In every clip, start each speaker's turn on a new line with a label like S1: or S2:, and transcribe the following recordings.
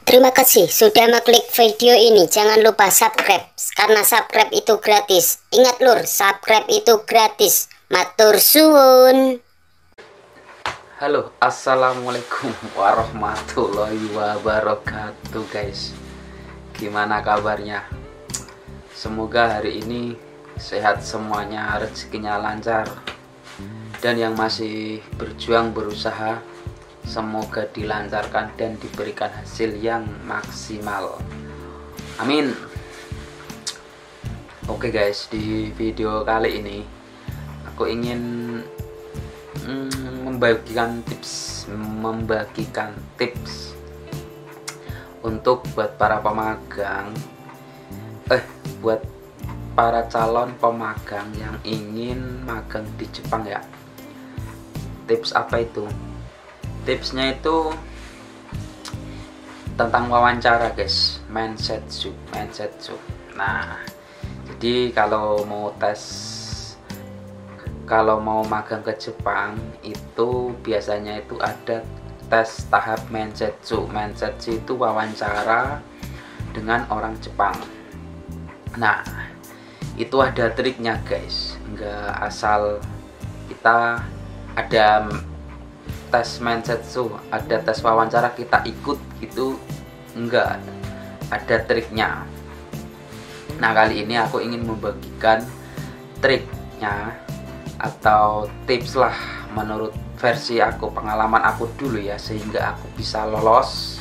S1: Terima kasih sudah mengklik video ini. Jangan lupa subscribe, karena subscribe itu gratis. Ingat lur, subscribe itu gratis. Matur suwun.
S2: Halo, assalamualaikum warahmatullahi wabarakatuh guys. Gimana kabarnya? Semoga hari ini sehat semuanya, rezekinya lancar. Dan yang masih berjuang berusaha, semoga dilancarkan dan diberikan hasil yang maksimal. Amin. Oke guys, di video kali ini aku ingin membagikan tips untuk buat para pemagang, buat para calon pemagang yang ingin magang di Jepang ya. Tips apa itu? Tipsnya itu tentang wawancara guys, Mensetsu. Nah, jadi kalau mau magang ke Jepang itu biasanya itu ada tes tahap Mensetsu. Mensetsu itu wawancara dengan orang Jepang. Nah, itu ada triknya guys, nggak asal kita ada tes Mensetsu, ada tes wawancara kita ikut gitu, enggak, ada triknya. Nah, kali ini aku ingin membagikan triknya atau tips lah menurut versi aku, pengalaman aku dulu ya, sehingga aku bisa lolos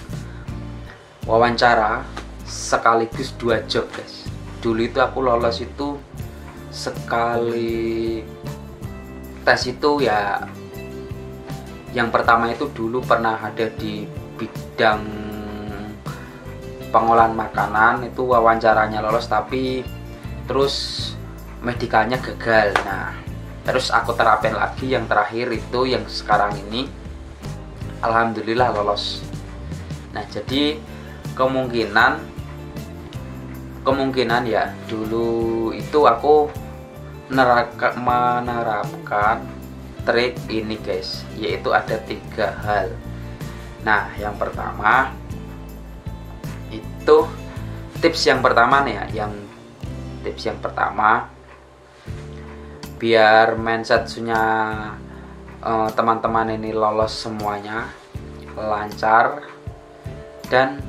S2: wawancara sekaligus 2 job guys. Dulu itu aku lolos itu sekali tes itu ya. Yang pertama itu dulu pernah ada di bidang pengolahan makanan, itu wawancaranya lolos tapi terus medikalnya gagal. Nah, terus aku terapin lagi yang terakhir itu yang sekarang ini, alhamdulillah lolos. Nah, jadi kemungkinan ya dulu itu aku menerapkan trik ini guys, yaitu ada 3 hal. Nah, yang pertama itu tips yang pertama nih ya, tips yang pertama biar mindsetnya teman-teman ini lolos semuanya, lancar dan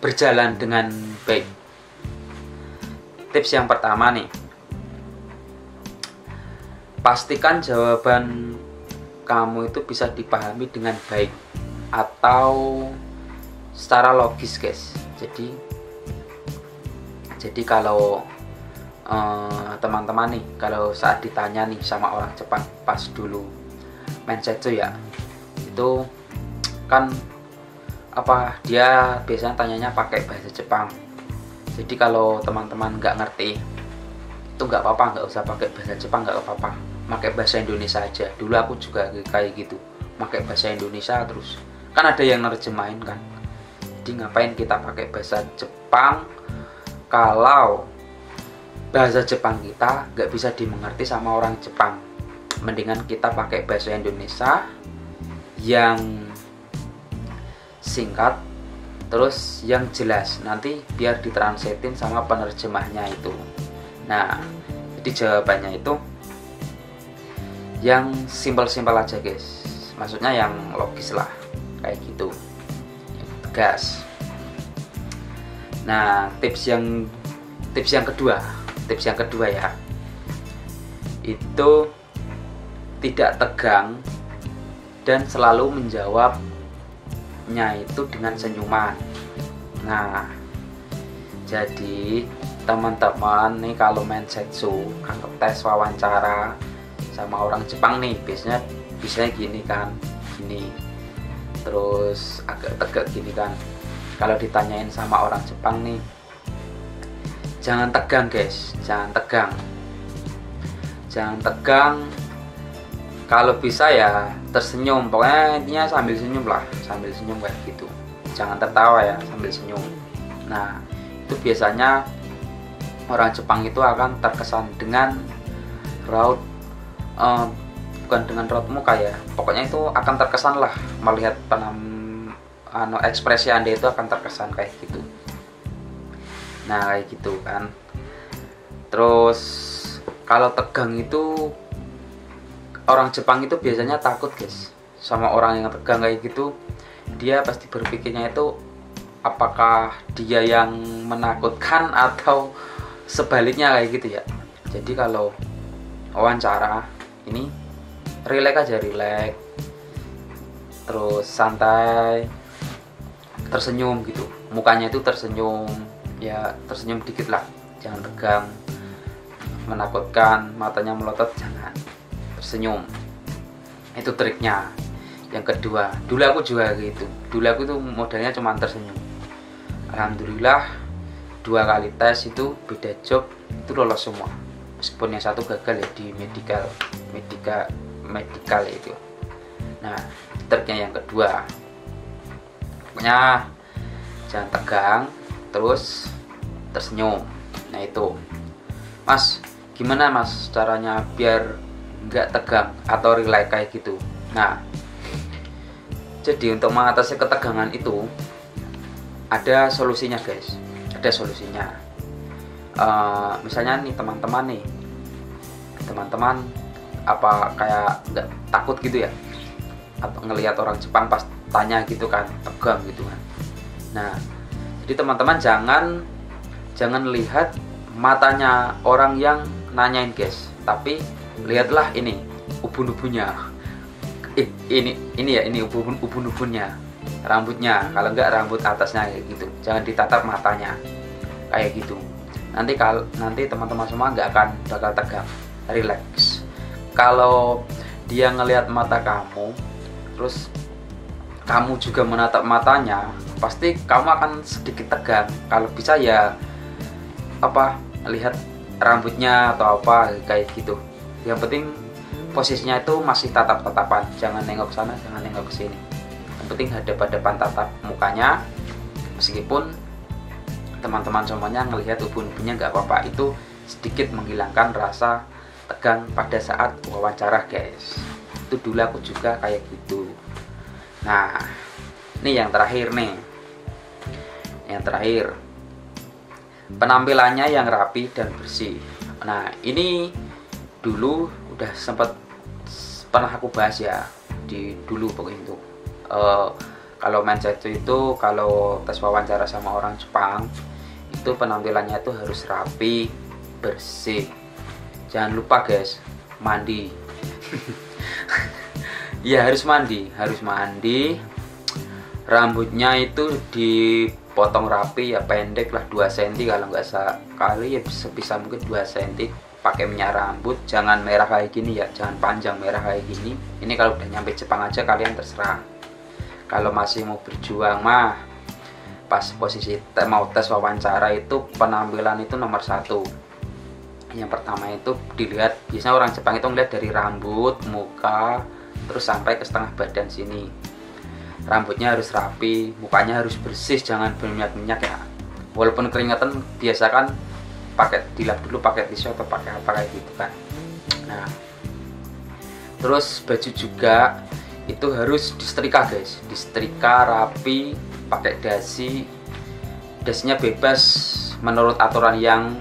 S2: berjalan dengan baik. Tips yang pertama nih, pastikan jawaban kamu itu bisa dipahami dengan baik atau secara logis guys. Jadi kalau teman-teman nih, kalau saat ditanya nih sama orang Jepang pas dulu Mensetsu ya, itu kan dia biasanya tanyanya pakai bahasa Jepang. Jadi kalau teman-teman nggak ngerti itu nggak apa-apa, nggak usah pakai bahasa Jepang, nggak apa-apa, pakai bahasa Indonesia aja. Dulu aku juga kayak gitu, pakai bahasa Indonesia terus kan ada yang nerjemahin kan. Jadi ngapain kita pakai bahasa Jepang kalau bahasa Jepang kita nggak bisa dimengerti sama orang Jepang? Mendingan kita pakai bahasa Indonesia yang singkat terus yang jelas, nanti biar ditranslatein sama penerjemahnya itu. Nah, jadi jawabannya itu yang simpel-simpel aja guys, maksudnya yang logis lah, kayak gitu, tegas. Nah, tips yang kedua ya, itu tidak tegang dan selalu menjawabnya itu dengan senyuman. Nah, jadi teman-teman nih kalau Mensetsu, kalau tes wawancara sama orang Jepang nih, biasanya gini kan, gini terus agak tegak gini kan. Kalau ditanyain sama orang Jepang nih, jangan tegang guys, jangan tegang. Kalau bisa ya tersenyum, pokoknya intinya sambil senyum kayak gitu. Jangan tertawa ya, sambil senyum. Nah, itu biasanya orang Jepang itu akan terkesan dengan raut bukan dengan raut muka ya, pokoknya itu akan terkesan lah melihat ekspresi Anda itu akan terkesan kayak gitu. Nah kayak gitu kan. Terus kalau tegang itu, orang Jepang itu biasanya takut guys sama orang yang tegang kayak gitu. Dia pasti berpikirnya itu apakah dia yang menakutkan atau sebaliknya kayak gitu ya. Jadi kalau wawancara ini relax aja, relax, terus santai, tersenyum gitu, mukanya itu tersenyum ya, tersenyum dikit lah, jangan tegang, menakutkan, matanya melotot, jangan, tersenyum. Itu triknya. Yang kedua, dulu aku juga gitu, dulu aku tuh modalnya cuma tersenyum. Alhamdulillah 2 kali tes itu beda job itu lolos semua, meskipun yang satu gagal ya di medical itu. Nah triknya yang kedua, pokoknya jangan tegang, terus tersenyum. Nah itu, Mas, gimana Mas caranya biar nggak tegang atau relax kayak gitu? Nah, jadi untuk mengatasi ketegangan itu ada solusinya guys, ada solusinya. Misalnya nih teman-teman apa kayak nggak takut gitu ya, atau ngelihat orang Jepang pas tanya gitu kan, tegang gitu kan. Nah jadi teman-teman jangan lihat matanya orang yang nanyain guys, tapi lihatlah ini ubun-ubunnya, ini ubun-ubunnya, rambutnya, kalau enggak rambut atasnya kayak gitu. Jangan ditatap matanya kayak gitu. Nanti teman-teman semua nggak akan bakal tegang, relax. Kalau dia ngelihat mata kamu, terus kamu juga menatap matanya, pasti kamu akan sedikit tegang. Kalau bisa ya lihat rambutnya atau apa kayak gitu. Yang penting posisinya itu masih tatap-tatapan, jangan nengok sana, jangan nengok ke sini. Yang penting hadap-hadapan, tatap mukanya. Meskipun teman-teman semuanya ngelihat ubun-ubunnya nggak apa-apa, itu sedikit menghilangkan rasa tegang pada saat wawancara guys. Itu dulu aku juga kayak gitu. Nah ini yang terakhir nih, penampilannya yang rapi dan bersih. Nah ini dulu udah pernah aku bahas ya di dulu pokoknya itu. Kalau mindset itu kalau tes wawancara sama orang Jepang itu penampilannya itu harus rapi, bersih. Jangan lupa guys, mandi. Ya harus mandi. Rambutnya itu dipotong rapi ya, pendek lah 2 cm kalau nggak sekali ya, sebisa mungkin 2 cm. Pakai minyak rambut, jangan merah kayak gini ya, jangan panjang merah kayak gini. Ini kalau udah nyampe Jepang aja kalian terserah. Kalau masih mau berjuang mah pas posisi mau tes wawancara itu penampilan itu nomor 1. Yang pertama itu dilihat, biasanya orang Jepang itu ngeliat dari rambut, muka, terus sampai ke setengah badan sini. Rambutnya harus rapi, mukanya harus bersih, jangan berminyak-minyak ya. Walaupun keringetan biasakan dilap dulu pakai tisu atau pakai apa kayak gitu kan. Nah terus baju juga itu harus disetrika guys, disetrika rapi, pakai dasinya bebas menurut aturan yang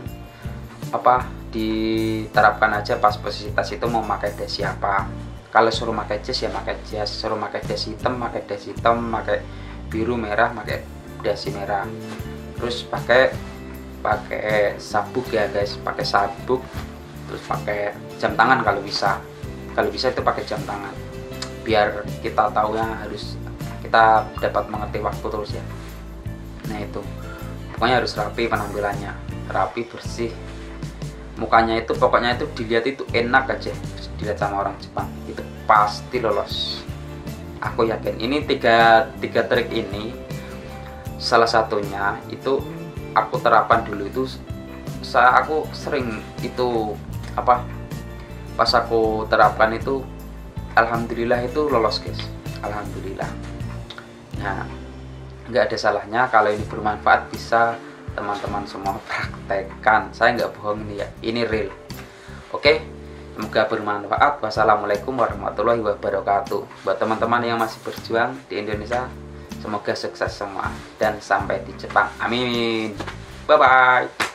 S2: diterapkan aja pas posisi tes itu mau pakai dasi apa. Kalau suruh pakai jas ya pakai jas, suruh pakai dasi hitam pakai dasi hitam, pakai biru merah pakai dasi merah. Terus pakai sabuk ya guys, pakai sabuk. Terus pakai jam tangan kalau bisa itu pakai jam tangan, biar kita tahu ya, harus kita dapat mengerti waktu terus ya. Nah itu pokoknya harus rapi penampilannya, rapi, bersih. Mukanya itu pokoknya itu dilihat itu enak aja, dilihat sama orang Jepang itu pasti lolos. Aku yakin. Ini tiga trik ini salah satunya itu aku terapkan dulu itu. Aku sering itu pas aku terapkan itu, alhamdulillah itu lolos guys, alhamdulillah. Nah nggak ada salahnya kalau ini bermanfaat, bisa teman-teman semua praktekkan. Saya nggak bohong ini ya, ini real. Oke, semoga bermanfaat. Wassalamualaikum warahmatullahi wabarakatuh. Buat teman-teman yang masih berjuang di Indonesia, Semoga sukses semua dan sampai di Jepang. Amin. Bye bye.